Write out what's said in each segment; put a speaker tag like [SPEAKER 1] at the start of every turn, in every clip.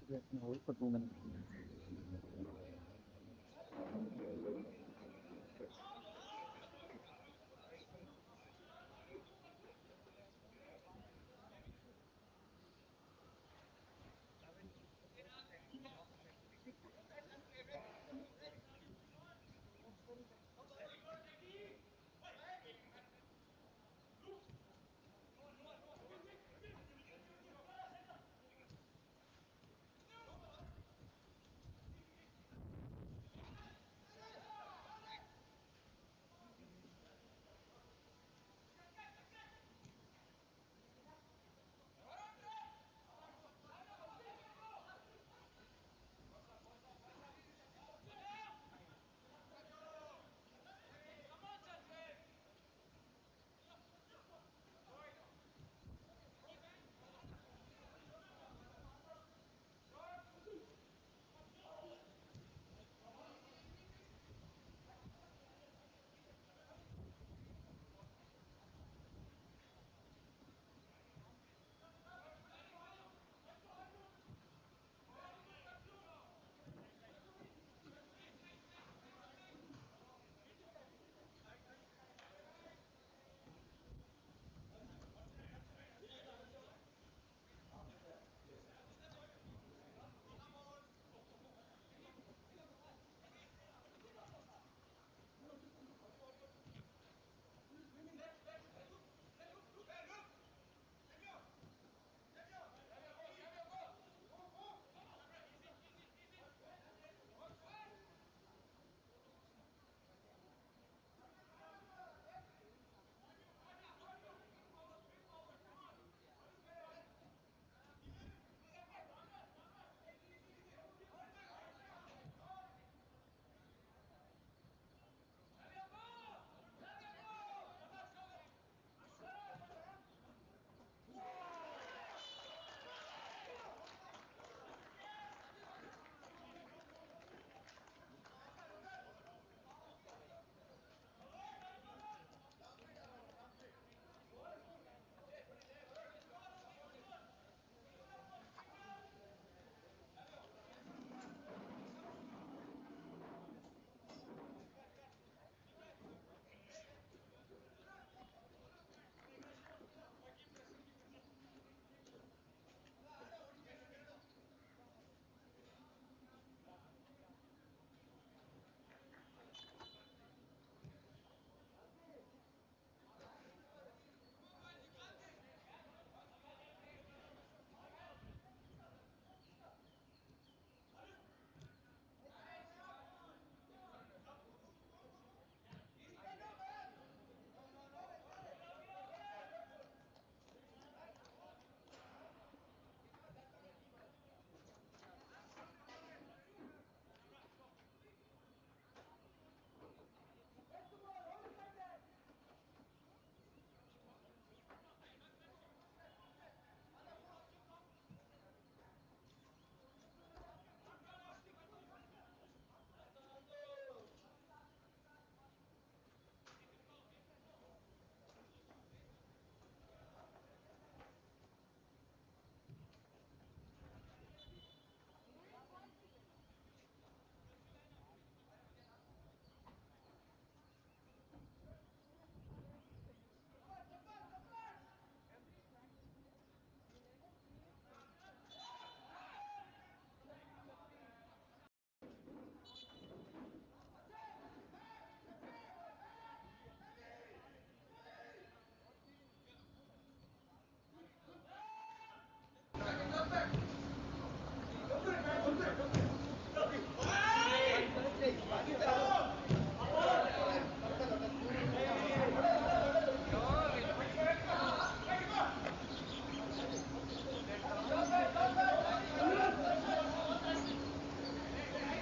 [SPEAKER 1] Hold for 2 minutes.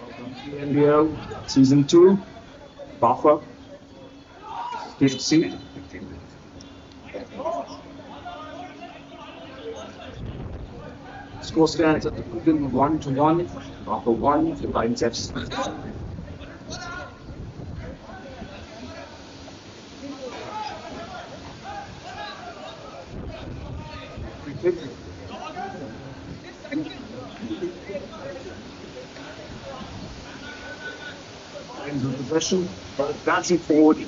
[SPEAKER 1] Welcome to NBL Season 2, Bafa, KFC. Score stands at the Wigan 1-1, Bafa 1, the Lions FC. Free kick. possession, advancing forward.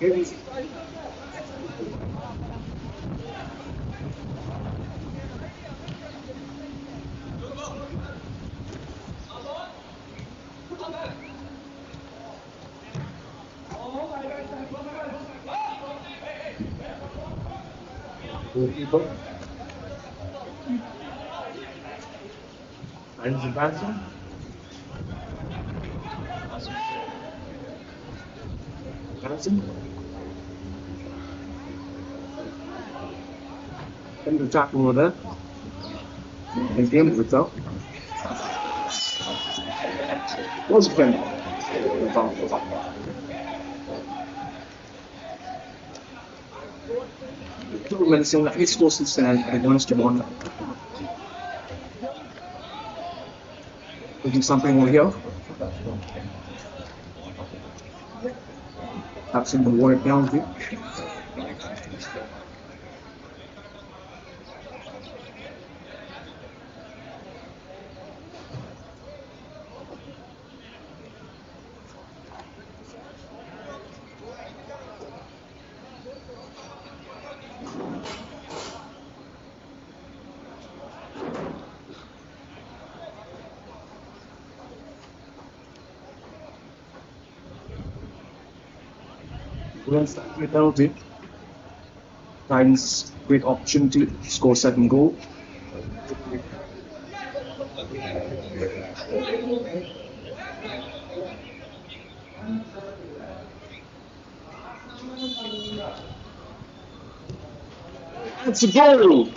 [SPEAKER 1] Okay. Goalkeeper. And advancing. Advancing. And the tackle over there. And game with up. Was a penalty. Menacing that he's forced to stand and wants to want looking something over here. Absent the water penalty. Against that penalty, Titans great opportunity to score second goal. It's a goal!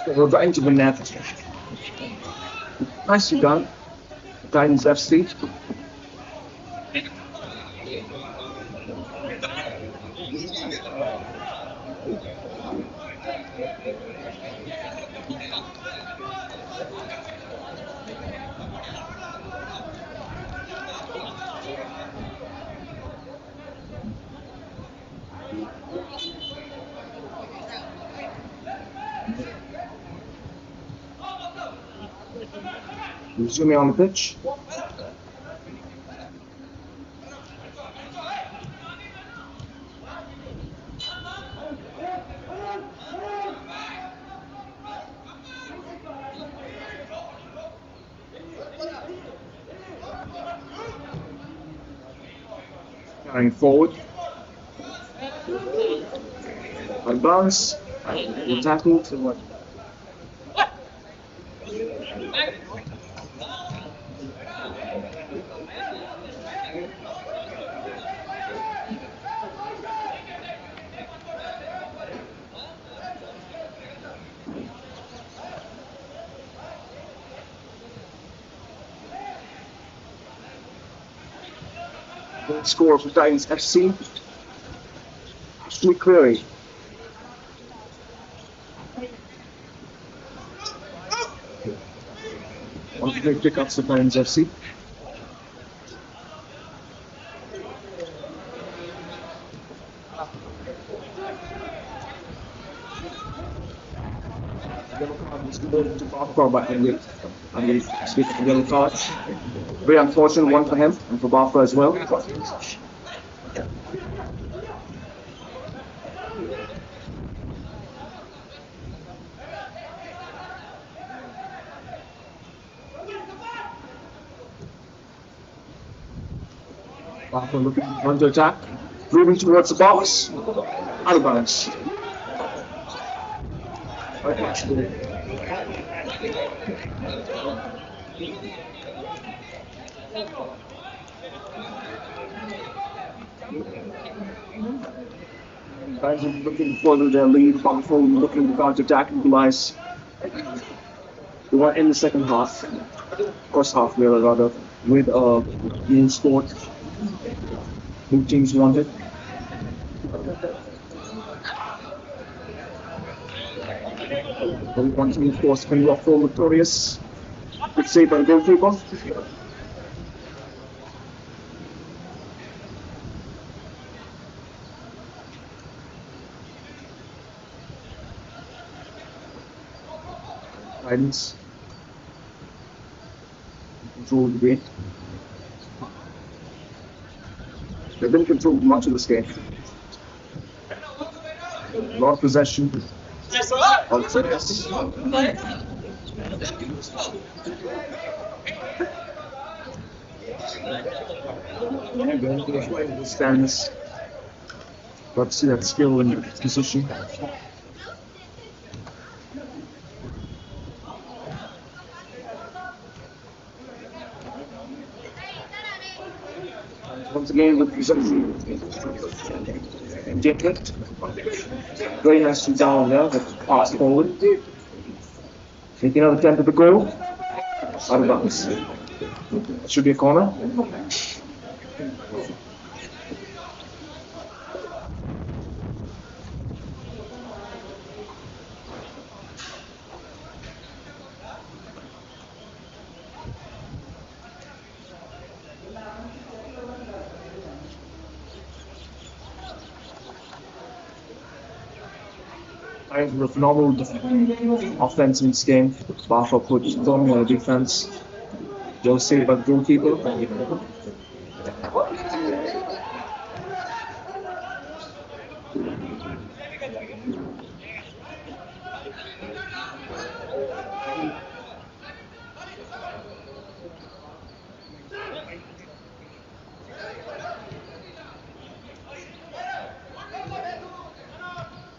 [SPEAKER 1] We're right into the net. Nicely done. Titans FC. Resuming on the pitch. Carrying forward. Advance. Tackle to what? Score for Titans FC. Sweet Cleary. One of the big pickups for Titans FC. Yellow card was given to Bafa by Henry. And speak of yellow card. Very unfortunate one for him and for Bafa as well. Bafa looking to attack, moving towards the box. Out of bounds. Guys are looking for their lead, Bafa looking to counter-attack and equalize. They want in the second half, first half rather, with a game scored. Both teams wanted. And once we force can rock for victorious. Good save by the goalkeeper. Guidance. Control the weight. They've been controlled much of this game. A lot of possession. Also, yes. Stands. But see that skill and position. Once again with possession. Different. Very nicely down there, but pass forward. Take another attempt at the goal. Out of bounds. Should be a corner. With phenomenal offense in this game. Bafa put phenomenal defense. Joe saved by the goalkeeper.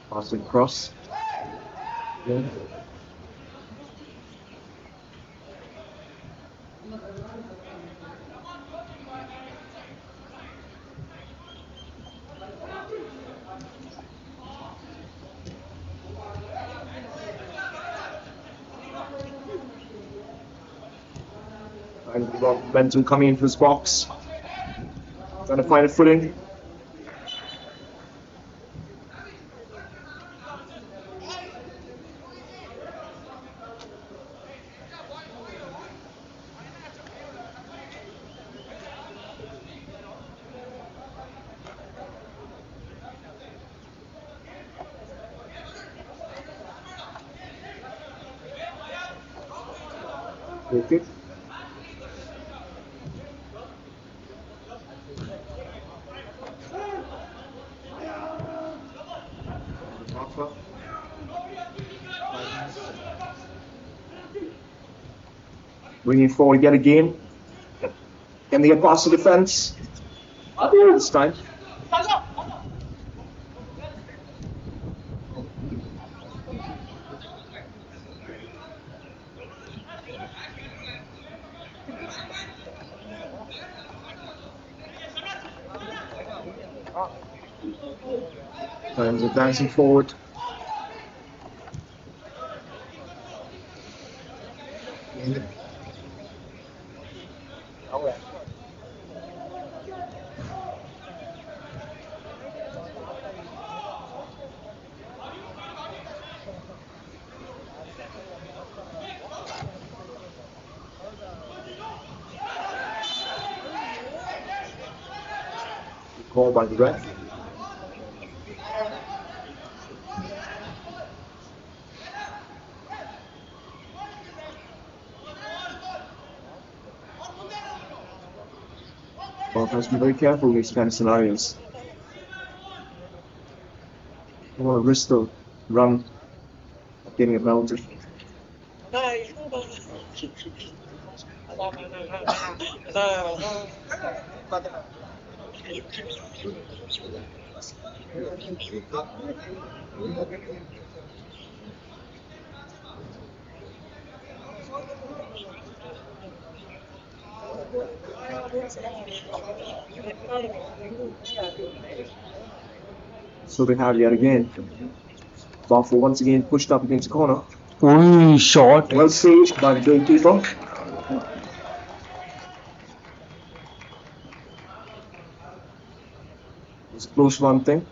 [SPEAKER 1] Passing cross. Yeah. And we've got Benton coming into his box. Trying to find a footing. Okay. Bafa. Bringing forward yet again. Can they get past the defense? This time. Times advancing forward. Call by the ref. Well, has to be very careful in these kind of scenarios. You want to risk the run of getting a penalty. So they have yet again. Bafa once again pushed up against the corner.
[SPEAKER 2] Ooh, shot.
[SPEAKER 1] Well staged by the goalkeeper. It's a close one thing.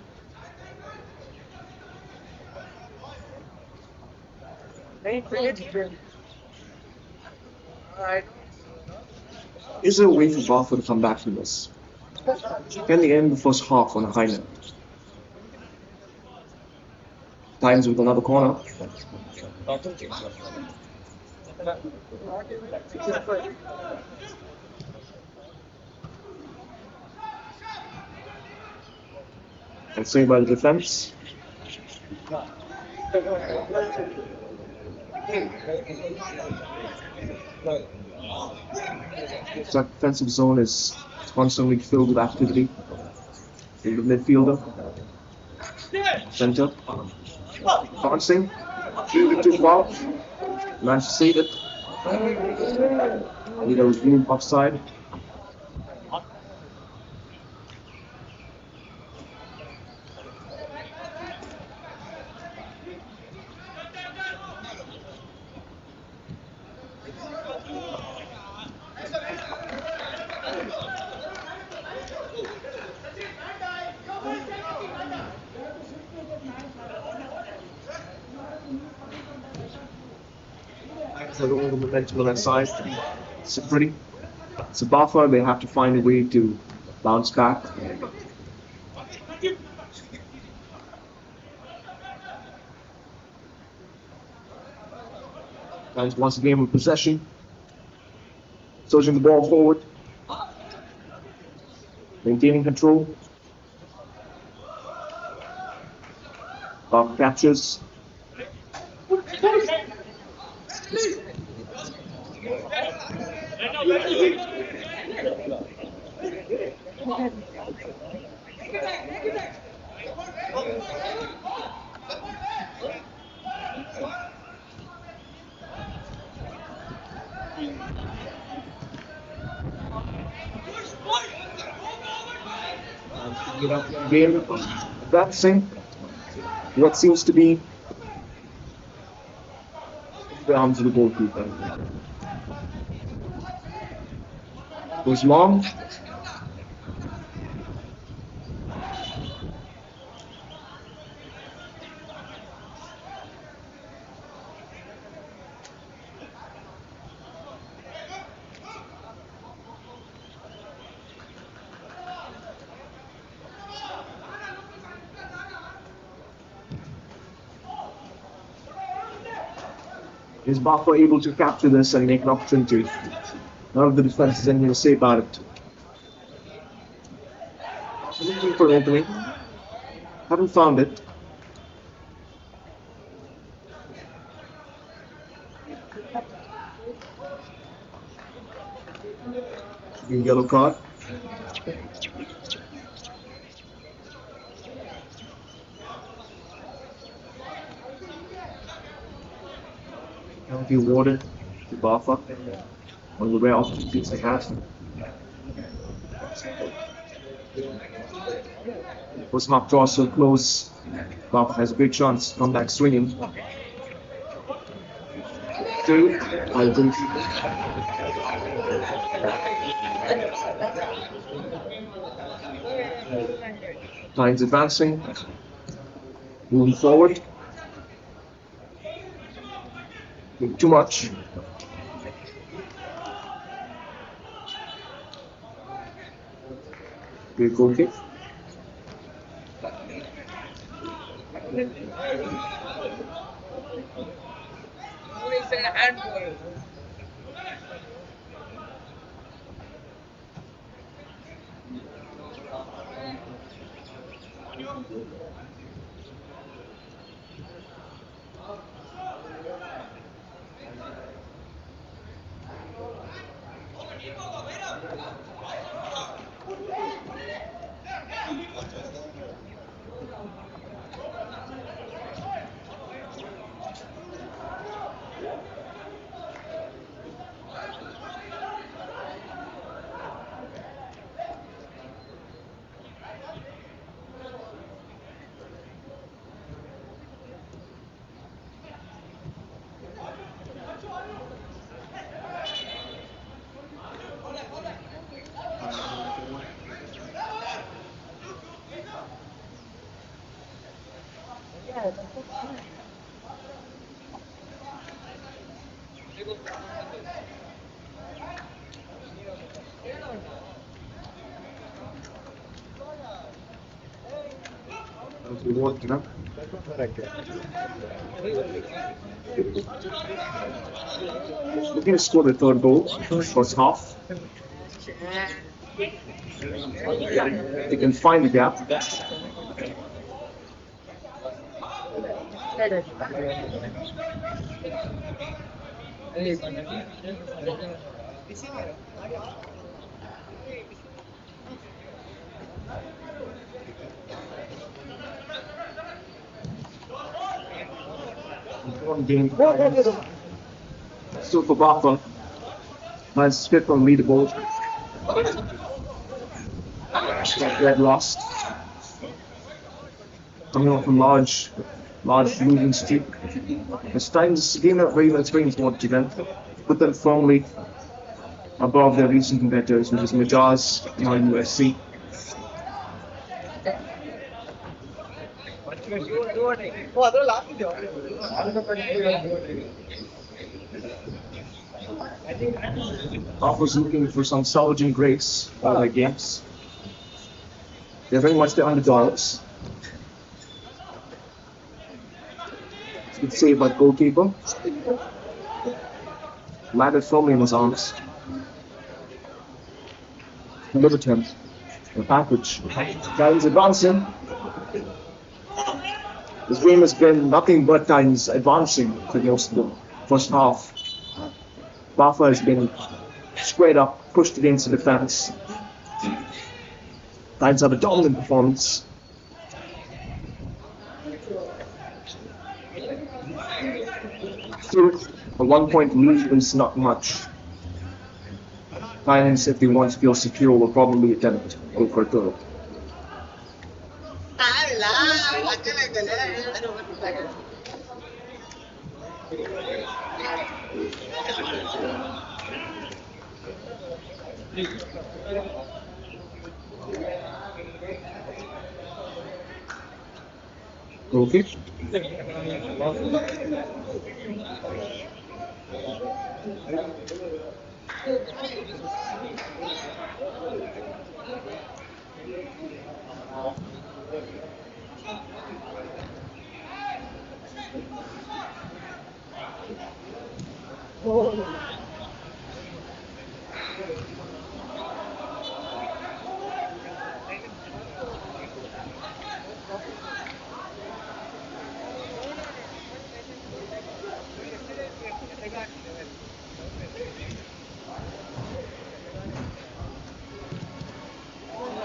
[SPEAKER 1] Is there a way for Bafa to come back from this? Can they end the first half on a high note? Times with another corner. And saved by the defense. That defensive zone is constantly filled with activity. In the midfielder. Center. Dancing. Shooting too far. Managed to save it. Leader was moved offside. So all the momentum on that side. So pretty. So Bafa, they have to find a way to bounce back. And once again with possession. Surging the ball forward. Maintaining control. Bafa captures. Game advancing. What seems to be the arms of the goalkeeper. Goes long. Is Bafa able to capture this and make an opportunity? None of the defense has anything to say about it. Looking for an opening. Haven't found it. Yellow card. Penalty awarded to Bafa. One of the rare opportunities they have. Post mark draw so close. Bafa has a great chance to come back swinging. Two. Lions advancing. Moving forward. Too much. Great goal kick. Reward, you know. Looking to score the third goal, first half. They can find the gap. One game. Still for Bafa. Nice skip on leaderboard. Red lost. Coming off a large losing streak. It's time this game at very much brings more to them. Put them firmly above their recent competitors, which is Majaz and USC. Bafa's looking for some salvaging grace all their games. They're very much the underdogs. Good save by the goalkeeper. Landed firmly in his arms. Another attempt. A package. Titans advancing. This game has been nothing but Titans advancing for most of the first half. Bafa has been squared up, pushed against the defense. Titans have a dominant performance. Still, a 1 point lead is not much. Titans, if they want to feel secure, will probably attempt go for a third. Okay.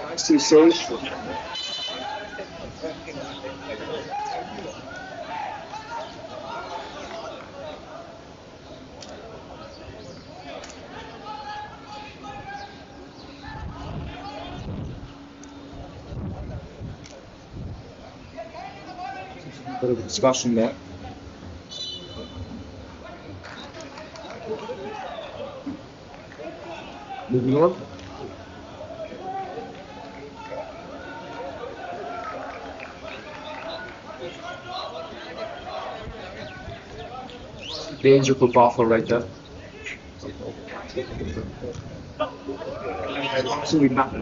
[SPEAKER 1] Nice to save. Bit of a discussion there. Moving on. Danger for Bafa right there. Absolutely nothing.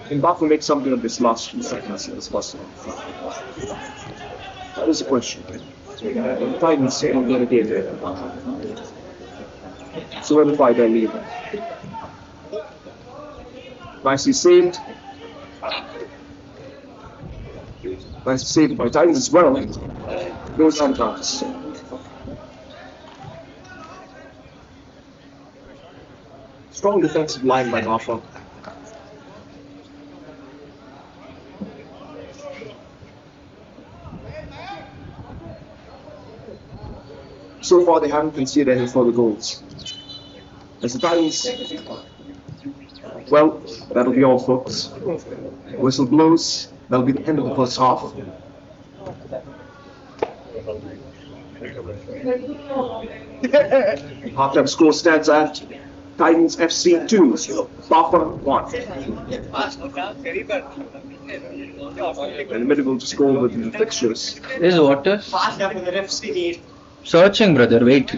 [SPEAKER 1] Can Bafa make something of this last 2 seconds as possible? That is the question. The Titans are going to get it. Solidify their lead. Nicely saved. Nice save by Titans as well. Goes on counts. Strong defensive line by Bafa. So far, they haven't conceded any further goals. As the Titans, well, that'll be all, folks. Whistle blows. That'll be the end of the first half. Half-time score stands at Titans FC 2, Bafa 1. And the middle will just go over the fixtures.
[SPEAKER 2] This is water. Searching, brother. Wait.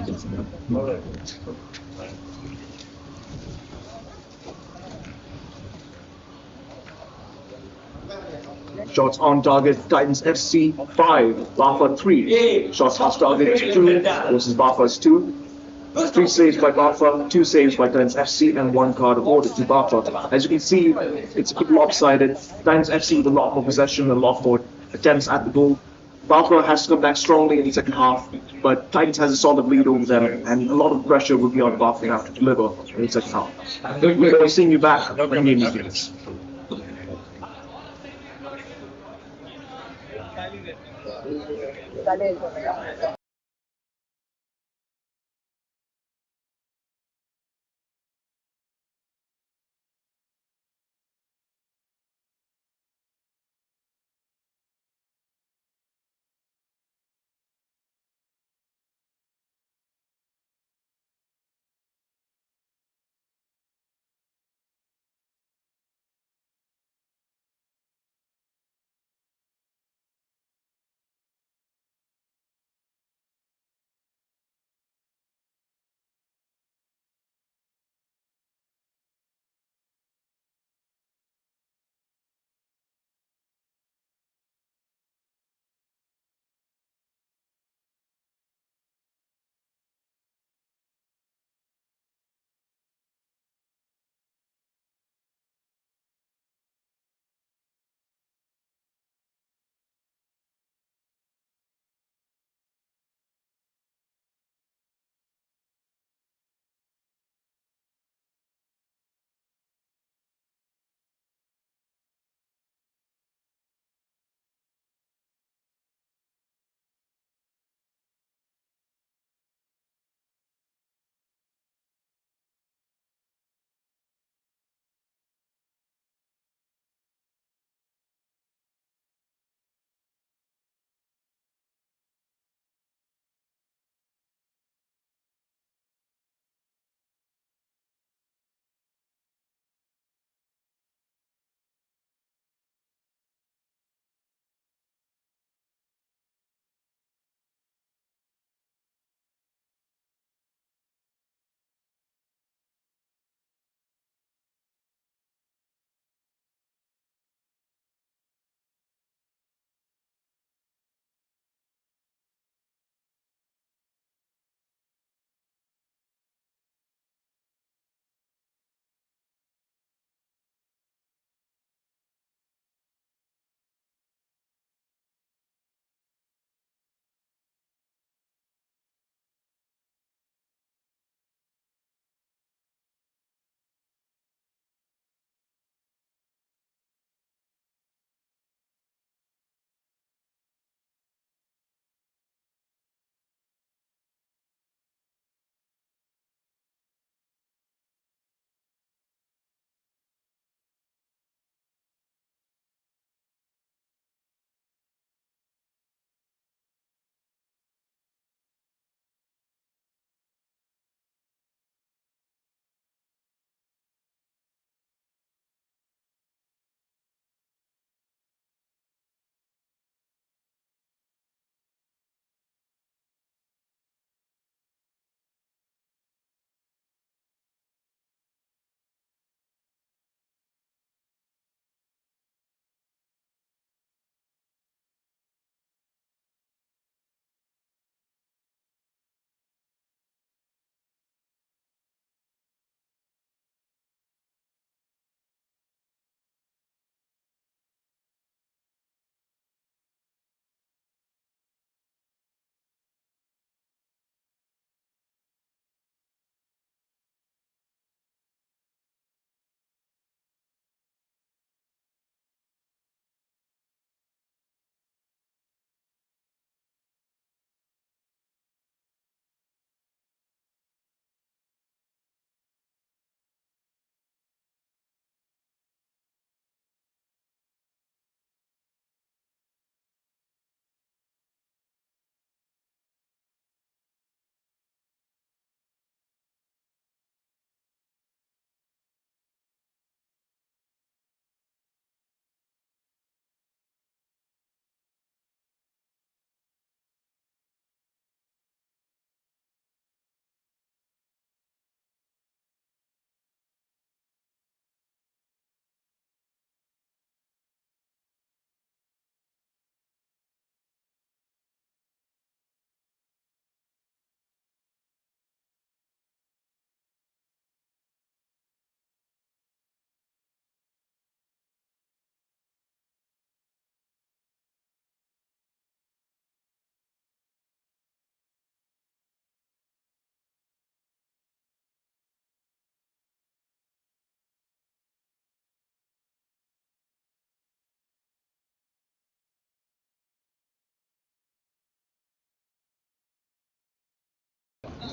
[SPEAKER 1] Shots on target, Titans FC 5, Bafa 3. Shots off target 2 versus Bafa's 2. 3 saves by Bafa, 2 saves by Titans FC, and 1 card awarded to Bafa. As you can see, it's a bit lopsided. Titans FC with a lot more possession, a lot more attempts at the goal. Bafa has to come back strongly in the second half, but Titans has a solid lead over them, and a lot of pressure will be on Bafa now to deliver in the second half. We're seeing you back when the game begins.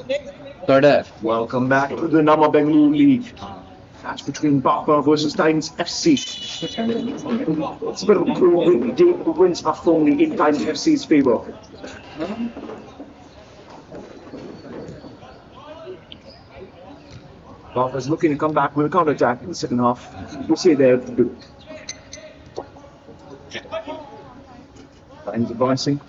[SPEAKER 2] Today,
[SPEAKER 1] Welcome back to the Namma Bengaluru League. Match between Bafa versus Titans FC. It's a bit of a cool win. The wins are firmly in Titans FC's favour. Bafa is looking to come back with a counter attack in the second half. We'll see there. Titans advancing.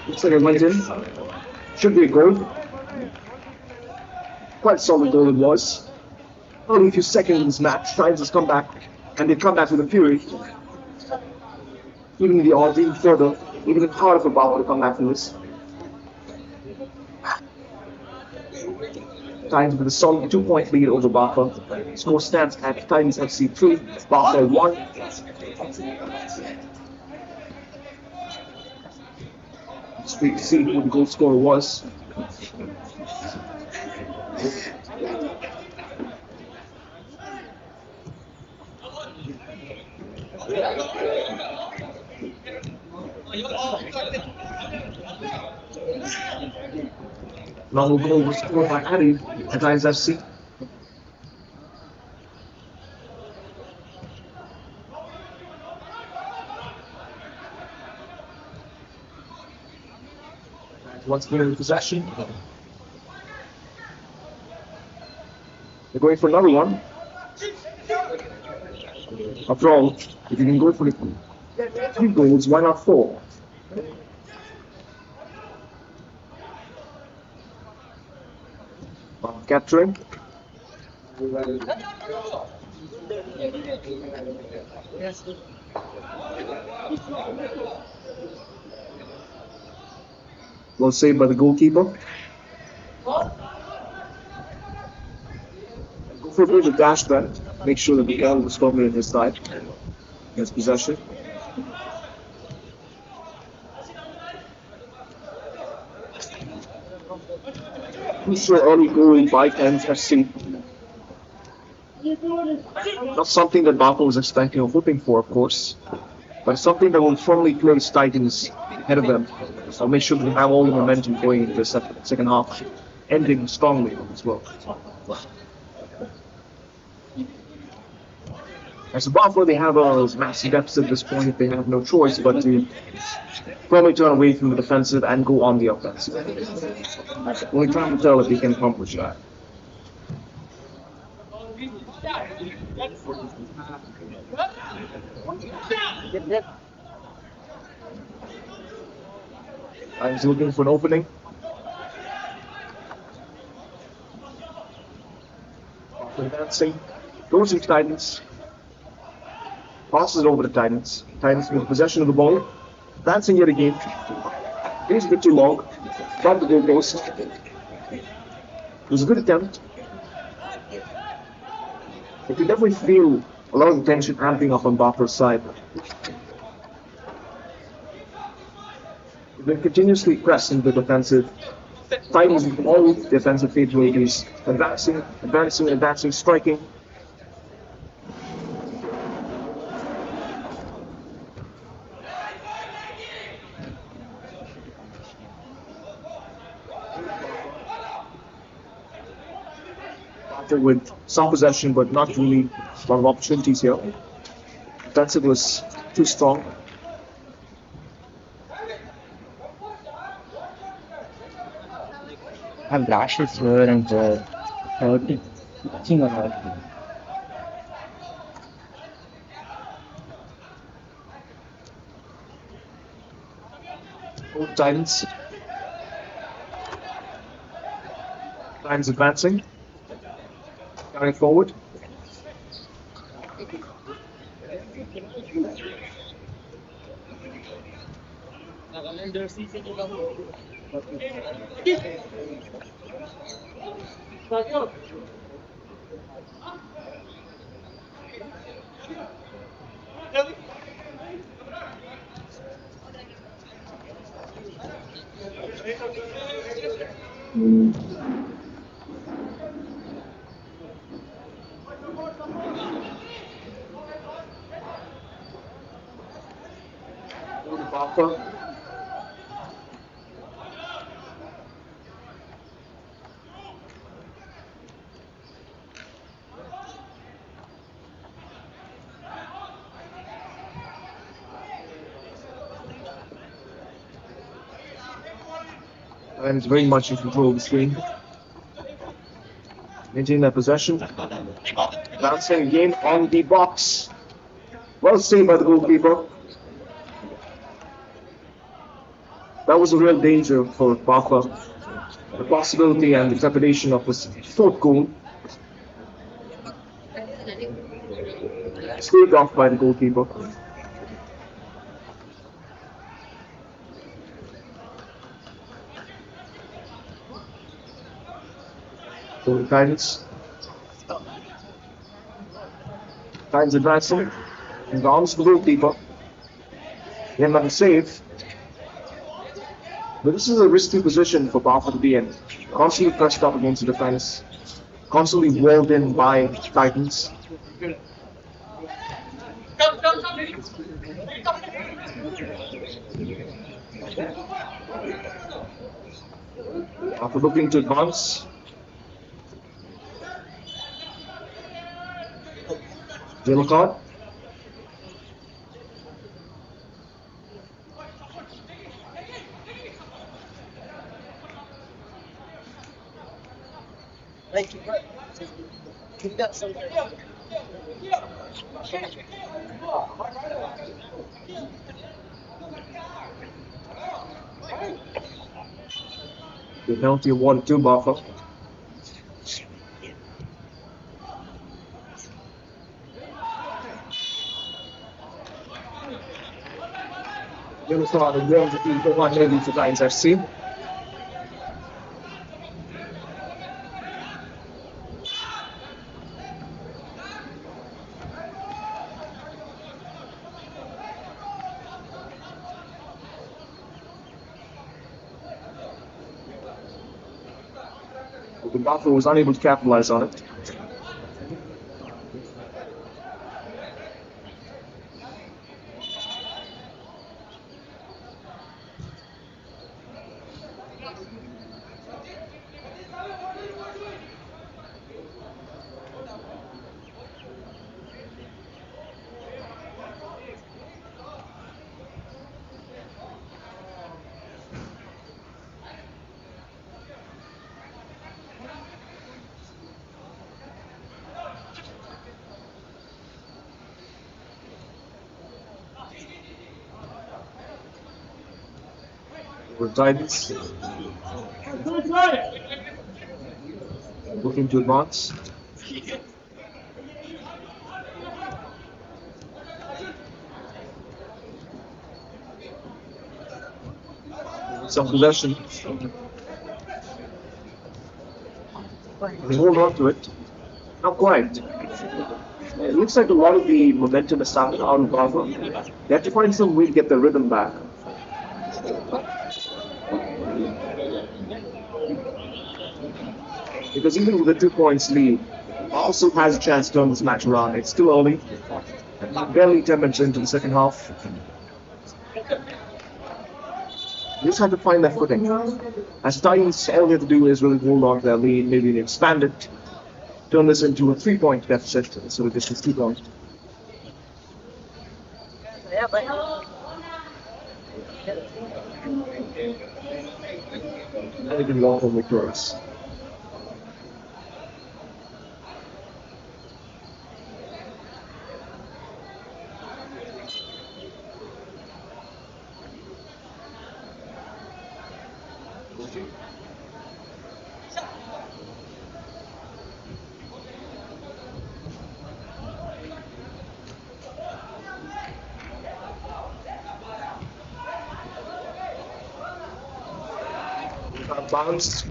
[SPEAKER 1] Looks like it went in. Should be a goal. Quite solid goal it was. Only a few seconds in this match. Titans has come back, and they come back with a fury. Even the odds even further, even harder for Bafa to come back from this. Titans with a solid 2-point lead over Bafa. Score stands at Titans FC 3, Bafa 1. Just wait to see what the goal scorer was. Long goal was scored by Addy at Titans FC. Once again in possession. They're going for another one. After all, if you can go for the 3 goals, why not 4? Capturing. Well saved by the goalkeeper. Go for a bit of a dash there. Make sure that the ball was firmly on his side. His possession. Crucial early goal by Titans FC. Not something that Bafa was expecting or hoping for, of course, but something that will firmly place Titans ahead of them. So make sure that they have all the momentum going into the second half, ending strongly as well. As a Bafa, they have a massive deficit at this point. They have no choice but to firmly turn away from the defensive and go on the offensive. Only time to tell if they can accomplish that. I'm looking for an opening. Advancing. Goes to Titans. Passes it over to Titans. Titans with possession of the ball. Advancing yet again. It is a bit too long. But the goal goes. It was a good attempt. You can definitely feel a lot of the tension amping up on Bafa's side. They've been continuously pressing the defensive. Titans with all defensive capabilities. Advancing, striking. With some possession, but not really a lot of opportunities here. Defensive was too strong.
[SPEAKER 2] I'm lashes here and 30 pitching on her.
[SPEAKER 1] Titans. Titans advancing. Carrying forward. Bafa. And it's very much in control of the screen. Maintaining that possession. Bouncing again on the box. Well saved by the goalkeeper. That was a real danger for Bafa. The possibility and the trepidation of his fourth goal. Screwed off by the goalkeeper. So Titans. Titans advancing. And bounds the goalkeeper. Again, not a save. But this is a risky position for Bafa to be in. Constantly pressed up against the defense. Constantly walled in by Titans. After looking to advance. Yellow card.
[SPEAKER 2] Thank you. You got something.
[SPEAKER 1] The penalty awarded to Bafa. Yellow card and one defeat for 1 maybe for Titans FC. The Bafa was unable to capitalize on it. For Titans. Looking to advance. Some possession. They hold on to it. Not quite. It looks like a lot of the momentum is starting out of Bafa. They have to find some way to get their rhythm back. Because even with the 2 points lead, Bafa still has a chance to turn this match around. It's still early. Barely 10 minutes into the second half. They just have to find their footing. As Titans, all they have to do is really hold on to their lead, maybe expand it, turn this into a 3-point deficit instead of just 2 points. And they can walk home victorious. Bounce.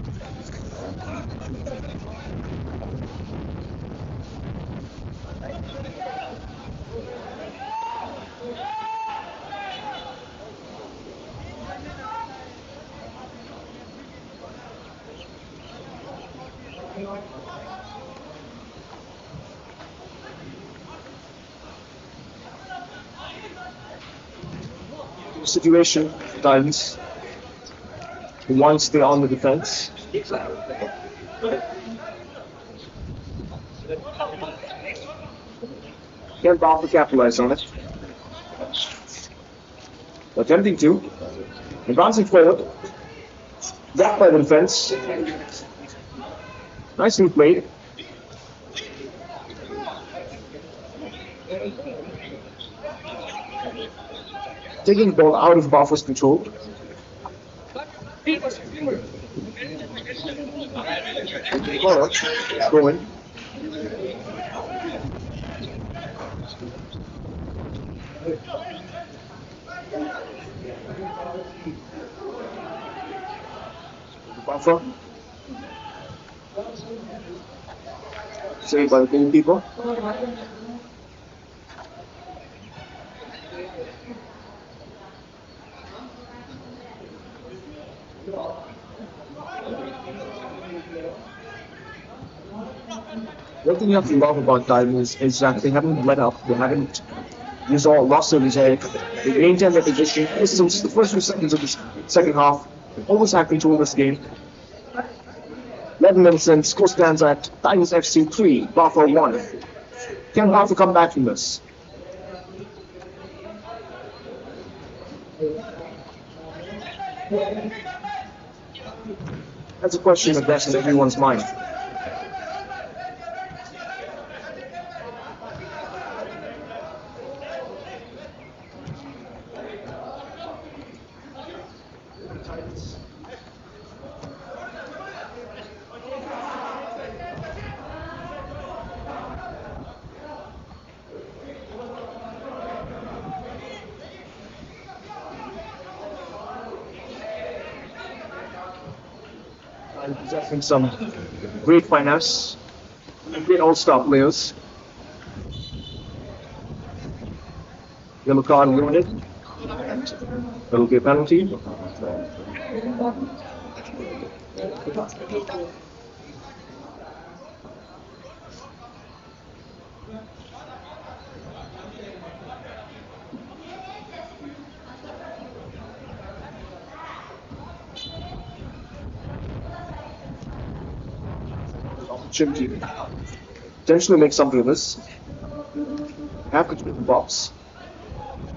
[SPEAKER 1] situation, Titans. Once they're on the defense. Can Bafa capitalize on it? Attempting to. Advancing forward. Blocked by the defense. Nicely played. Taking the ball out of Bafa's control. Going. Bafa. Saved by the goalkeeper. One thing you have to love about Diamonds is that they haven't let up, they haven't lost their resolve. They maintain their position. Since the first few seconds of the second half, they always have control of this game. 11 minutes in, score stands at Titans FC 3, Bafa 1. Can Bafa come back from this? That's a question that's in everyone's mind. And possessing some great finesse, great all-star players. Yellow card awarded. That will be a penalty. Opportunity potentially make something of this. Have to the box.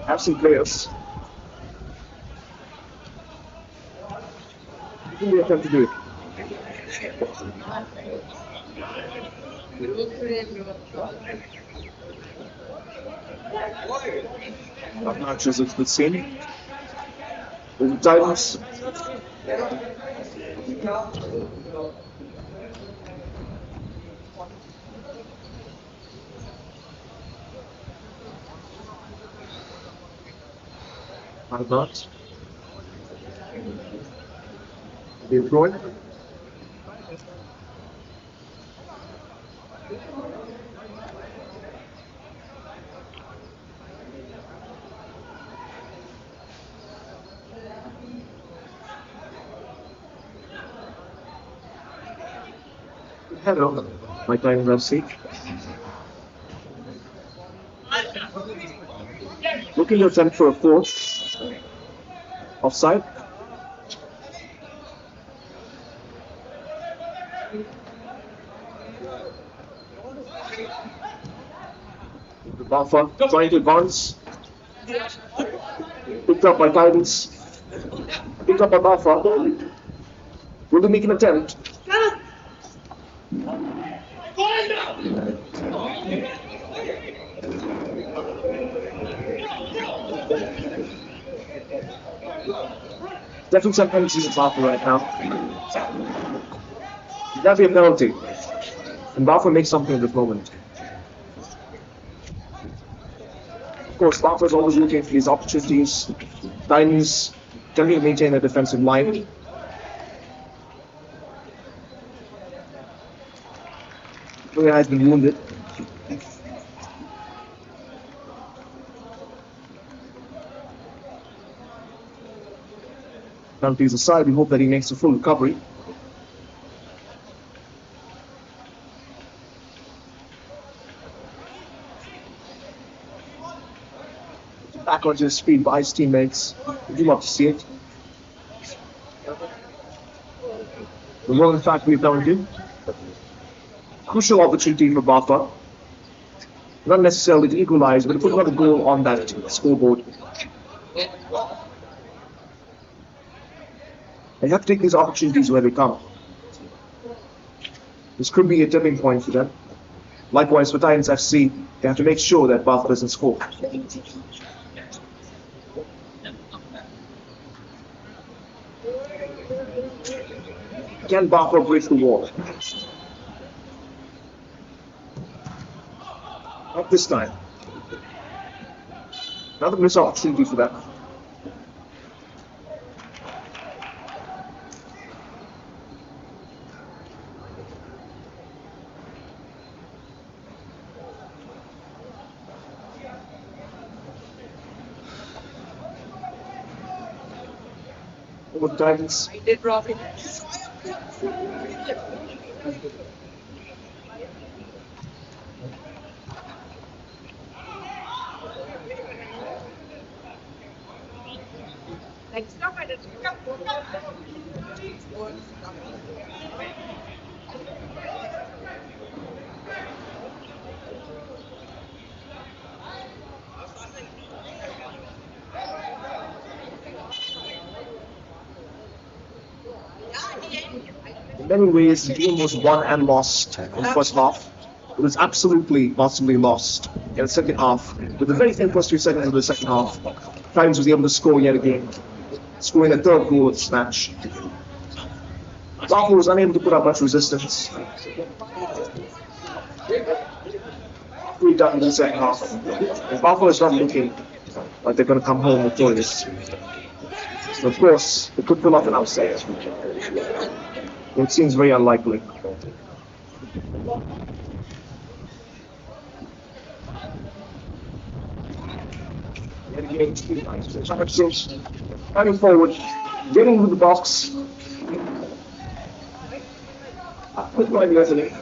[SPEAKER 1] Have some players. You can attempt to do it. Obnoxious it's the scene. With the Titans. I'm not. Deploy. Hello, my time FC. Looking to attempt for a fourth. Offside. The Bafa trying to advance. Picked up by Titans. Picked up by Bafa. Will they make an attempt? Definitely some penalties in Bafa right now. That'd be a penalty. And Bafa makes something at this moment. Of course, Bafa is always looking for these opportunities. Titans generally maintain a defensive line. Player has been wounded. Penalties aside, we hope that he makes a full recovery. Back onto his feet by his teammates. Would you love to see it? The Royal Factory penalty. Crucial opportunity for Bafa. Not necessarily to equalize, but to put another goal on that scoreboard. They have to take these opportunities where they come. This could be a tipping point for them. Likewise, for Titans FC, they have to make sure that Bafa doesn't score. Can Bafa break the wall? Not this time. Another missed opportunity for them. Over the Titans.
[SPEAKER 3] I did drop it. Next up, I did.
[SPEAKER 1] In many ways, the game was won and lost in the first half. It was absolutely, possibly lost in the second half. With the very thin first 2 seconds of the second half, Titans was able to score yet again, scoring a third goal of this match. Bafa was unable to put up much resistance. 3 done in the second half. And Bafa is not looking like they're going to come home victorious. So of course, they could pull off an upset. It seems very unlikely. Yet again, coming forward, getting into the box. Quick line yesterday.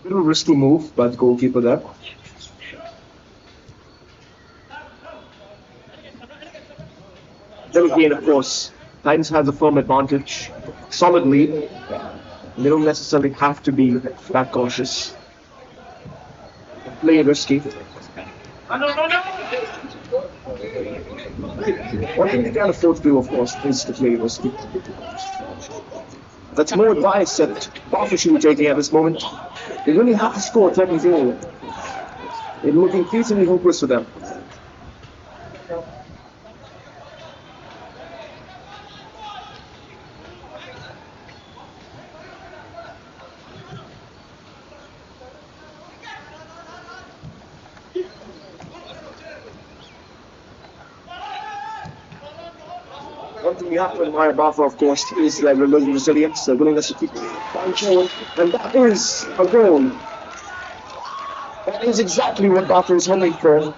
[SPEAKER 1] Little risky move by the goalkeeper there. Then again, of course, Titans has a firm advantage, solid lead. They don't necessarily have to be that cautious. Play risky. One thing they can't afford to do, of course, is to play risky. That's more advice that Bafa should be taking at this moment. They really have to score technically. It's looking increasingly hopeless for them. One thing you have to admire Bafa, of course, is their resilience, their willingness to keep going forward, and that is a goal. That is exactly what Bafa is hoping for.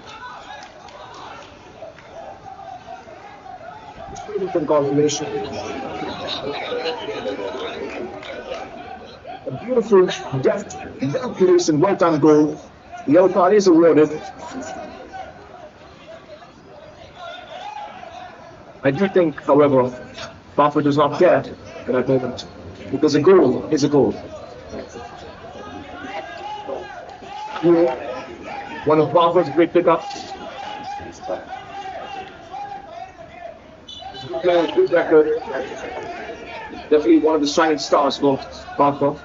[SPEAKER 1] It's waiting for the confirmation. A beautiful, deft, well-produced and well-done goal. The yellow card is awarded. I do think, however, Bafa does not care at that moment, because a goal is a goal. One of Bafa's great pickups. Good record. Definitely one of the shining stars for Bafa.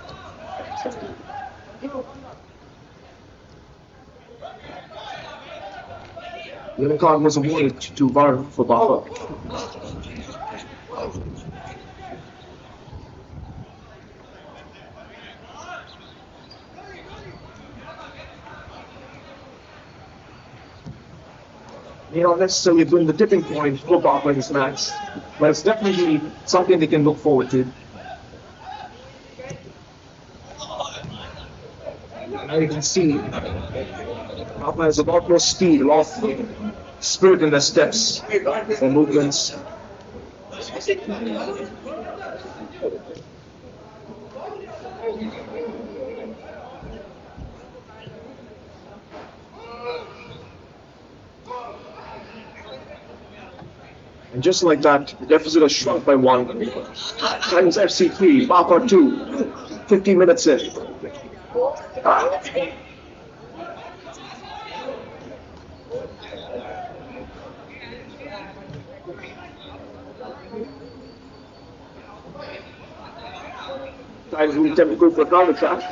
[SPEAKER 1] The card was awarded to Var for Bafa. May not necessarily been the tipping point for Bafa in this match, but it's definitely something they can look forward to. Now you can see Bafa has a lot more speed, a lot of spirit in their steps and movements. And just like that, the deficit has shrunk by 1. Titans FC 3, Bafa 2, 15 minutes in. Titans will attempt to go for a counter attack.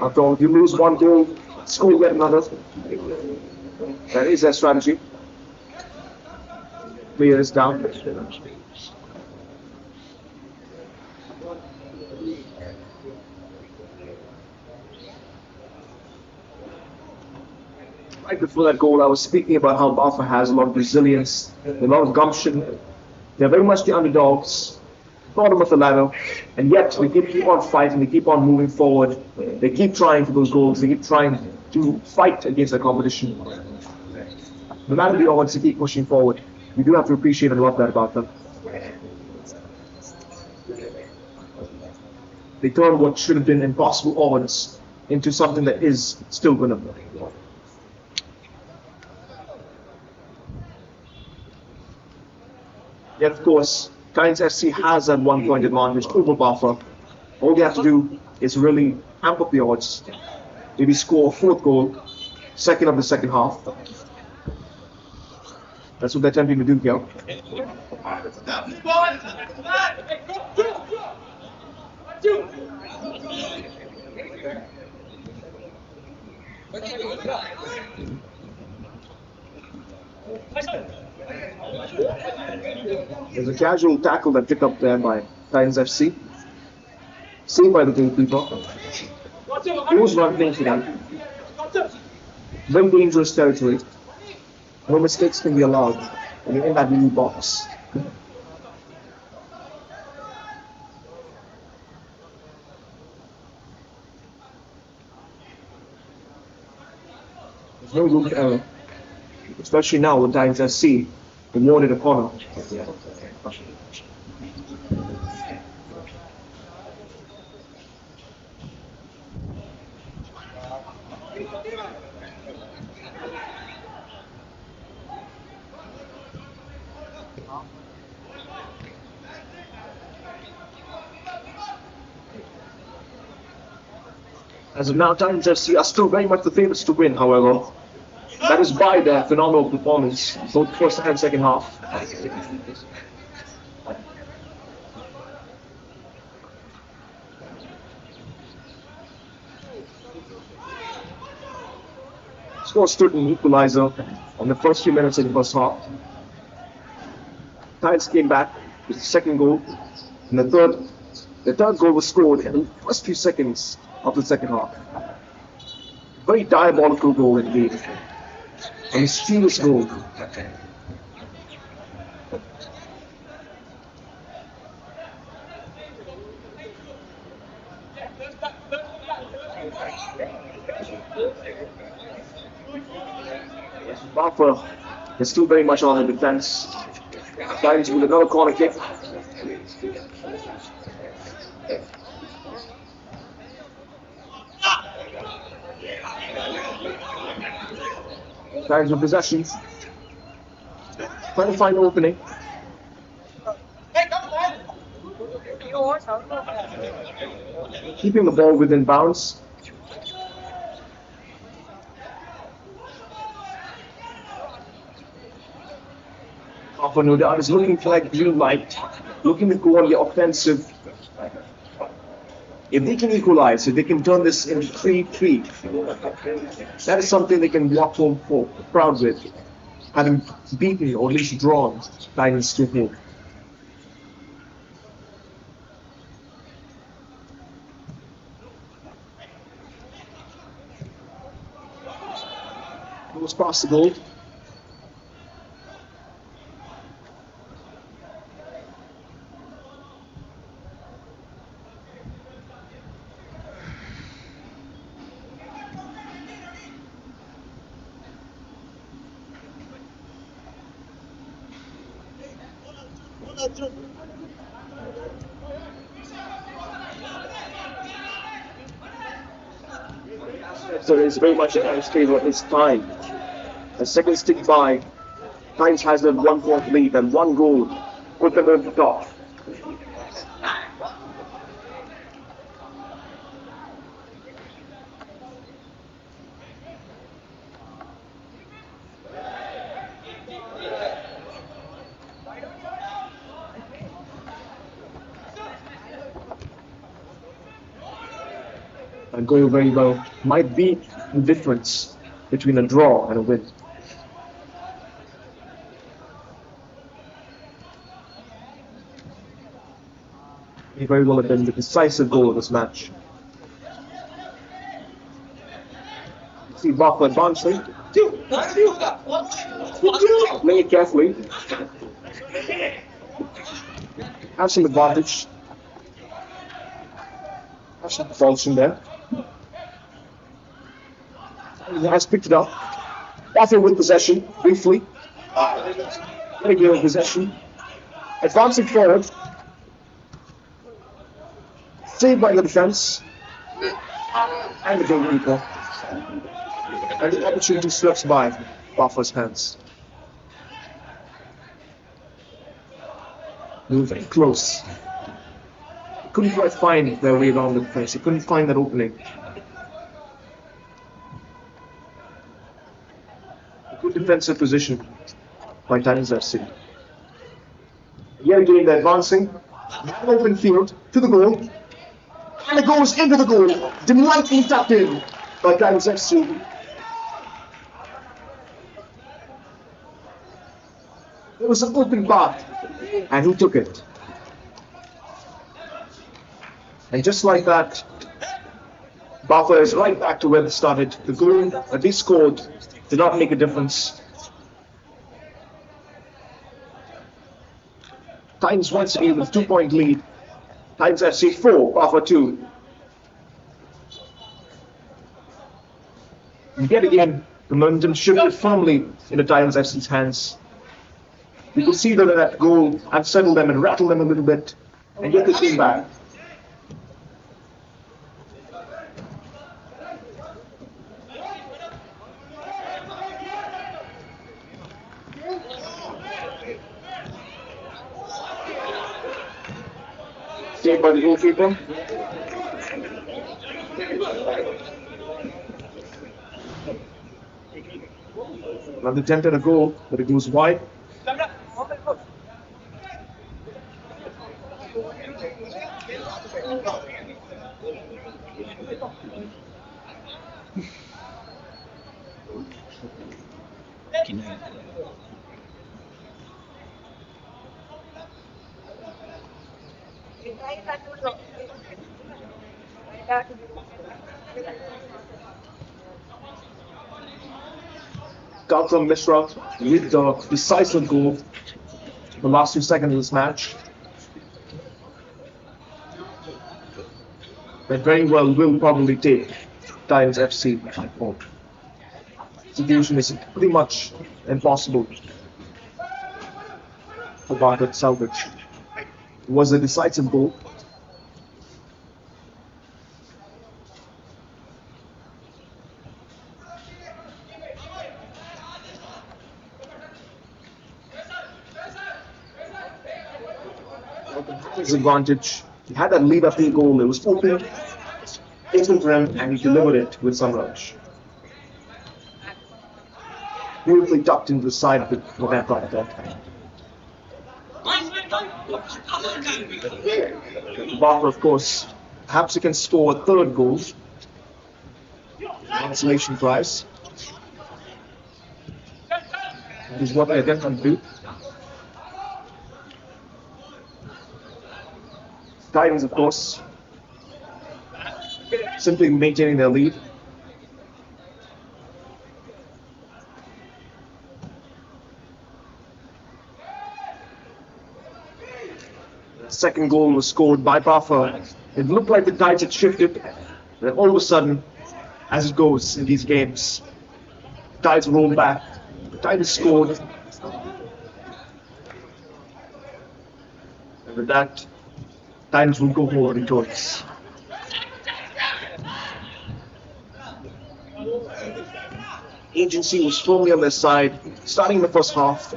[SPEAKER 1] After all, if you lose one goal, score yet another. That is their strategy. Player is down. Right before that goal, I was speaking about how Bafa has a lot of resilience, a lot of gumption. They're very much the underdogs, bottom of the ladder, and yet they keep on fighting, they keep on moving forward, they keep trying for those goals, they keep trying to fight against the competition. No matter the odds, they keep pushing forward. We do have to appreciate and love that about them. They turn what should have been impossible odds into something that is still winnable. Yet, of course, Titans FC has that 1 point advantage over Bafa. All they have to do is really amp up the odds. Maybe score a 4th goal, second of the second half. That's what they're attempting to do here. There's a casual tackle that picked up there by Titans FC. Seen by the goalkeeper. He was not playing for them. Very dangerous territory. No mistakes can be allowed when you're in that new box. There's no room for error. Especially now with Titans FC awarded a corner. As of now, Titans FC are still very much the favourites to win, however. That is by their phenomenal performance, both first and second half. Score stood an equalizer on the first few minutes of the first half. Titans came back with the second goal, and the third goal was scored in the first few seconds of the second half. Very diabolical goal indeed. A mischievous goal. Bafa is still very much on the defense. Titans with another corner kick. Titans with possession. Trying to find an opening. Keeping the ball within bounds. Bafa, no doubt, is looking for like green light, looking to go on the offensive If they can equalize, if they can turn this into 3-3, that is something they can walk home for proud with, having beaten or at least drawn Titans 2-4. It was possible. So it's very much a Titans favor. It's time. A second stick by. Titans has a 1-point lead and 1 goal. Put them at the top. And going very well might be the difference between a draw and a win. He very well have been the decisive goal of this match. You see Bafa advancing. Play it carefully. Have some advantage. Have some propulsion there. He has picked it up. Bafa with possession, briefly. Very good possession. Advancing forward. Saved by the defense. And the goalkeeper. And the opportunity slips by Bafa's hands. They were very close. He couldn't quite find their way around the defense. He couldn't find that opening. A good defensive position by Titans FC. Yet again, they're advancing. Open field to the goal. And it goes into the goal. Delightfully tapped in by Titans FC. It was an open path. And who took it? And just like that, Bafa is right back to where they started. The goal that they scored did not make a difference. Titans once again with 2-point lead. Titans FC 4, Bafa 2. And yet again, the momentum shifted firmly in the Titans FC's hands. You could see that goal unsettled them and rattled them a little bit, and yet they came back. Saved by the goalkeeper. Another attempt at a goal, but it goes wide. Gautam Mishra with the decisive goal in the last 2 seconds of this match. That very well will probably take Titans FC home. Situation is pretty much impossible for Bafa to salvage. It was a decisive goal. His advantage. He had that lead up in goal. It was open for him, and he delivered it with some relish. Beautifully tucked into the side of the net right there. Bafa, of course, Perhaps he can score a third goal. Consolation prize. That is what they are going to do. Titans, of course, simply maintaining their lead. The second goal was scored by Bafa. It looked like the tides had shifted, and then all of a sudden, as it goes in these games, tides rolled back. The Titans scored, and with that, Titans will go home victorious. Agency was firmly on their side, starting in the first half,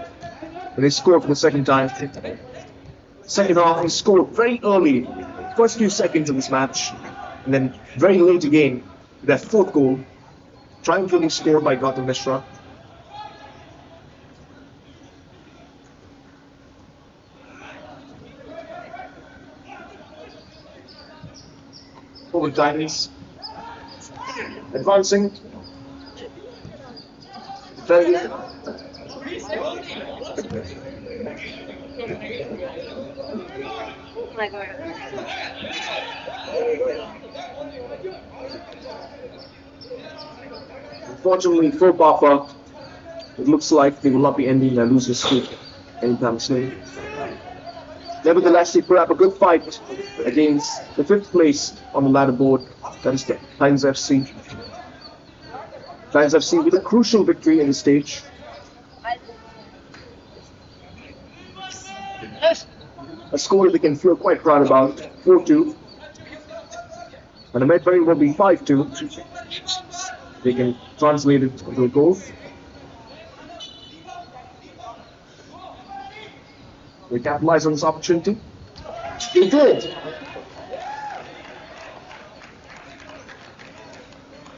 [SPEAKER 1] and they scored for the second time. Second half, they scored very early, first few seconds of this match, and then very late again, their fourth goal, triumphantly scored by Gautam Mishra. For the Titans, advancing. Very unfortunately for Bafa, it looks like they will not be ending their loser streak anytime soon. Nevertheless, they put up a good fight against the 5th place on the ladder board, that is the Titans FC. Titans FC with a crucial victory in the stage. A score they can feel quite proud about, 4-2. And it might very well be 5-2. They can translate it into a goal. They capitalize on this opportunity. They did!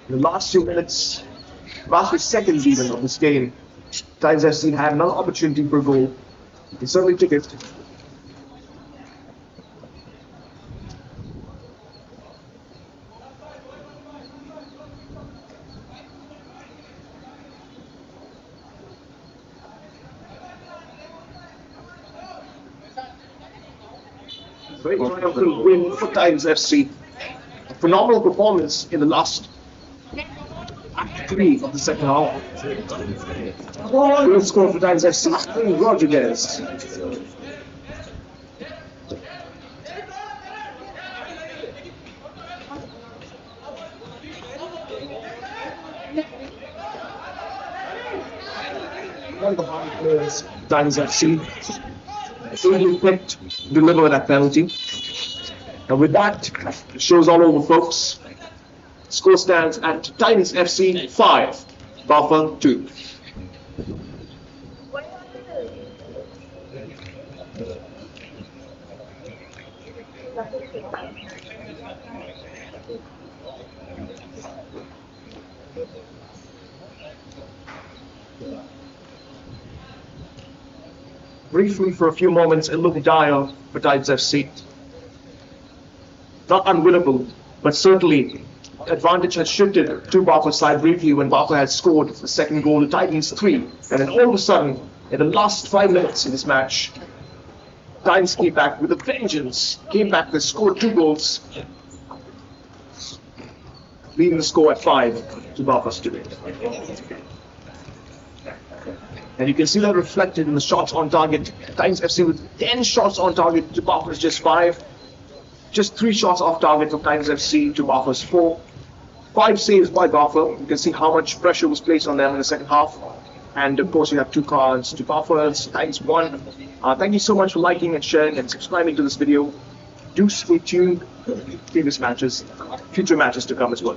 [SPEAKER 1] In the last few minutes, last few seconds even of this game, Titans FC had another opportunity for a goal. They certainly took it. Very triumphant win for Titans FC. A phenomenal performance in the last act 3 of the second half. Good score for Titans FC. Rodriguez. One of the hard players, Titans FC. Really quick to deliver that penalty. And with that, it shows all over, folks. Score stands at Titans FC 5, Bafa 2. Briefly, for a few moments, it looked dire for Titans FC. Not unwinnable, but certainly advantage had shifted to Bafa's side briefly when Bafa had scored the second goal, the Titans 3. And then all of a sudden, in the last 5 minutes in this match, Titans came back with a vengeance. Came back, they scored 2 goals, leaving the score at 5 to Bafa's 2. And you can see that reflected in the shots on target. Titans FC with 10 shots on target to Bafa's just 5. Just 3 shots off target from Titans FC to Bafa's 4. 5 saves by Bafa. You can see how much pressure was placed on them in the second half. And of course, you have 2 cards to Bafa's, Titans 1. Thank you so much for liking and sharing and subscribing to this video. Do stay tuned for future matches to come as well.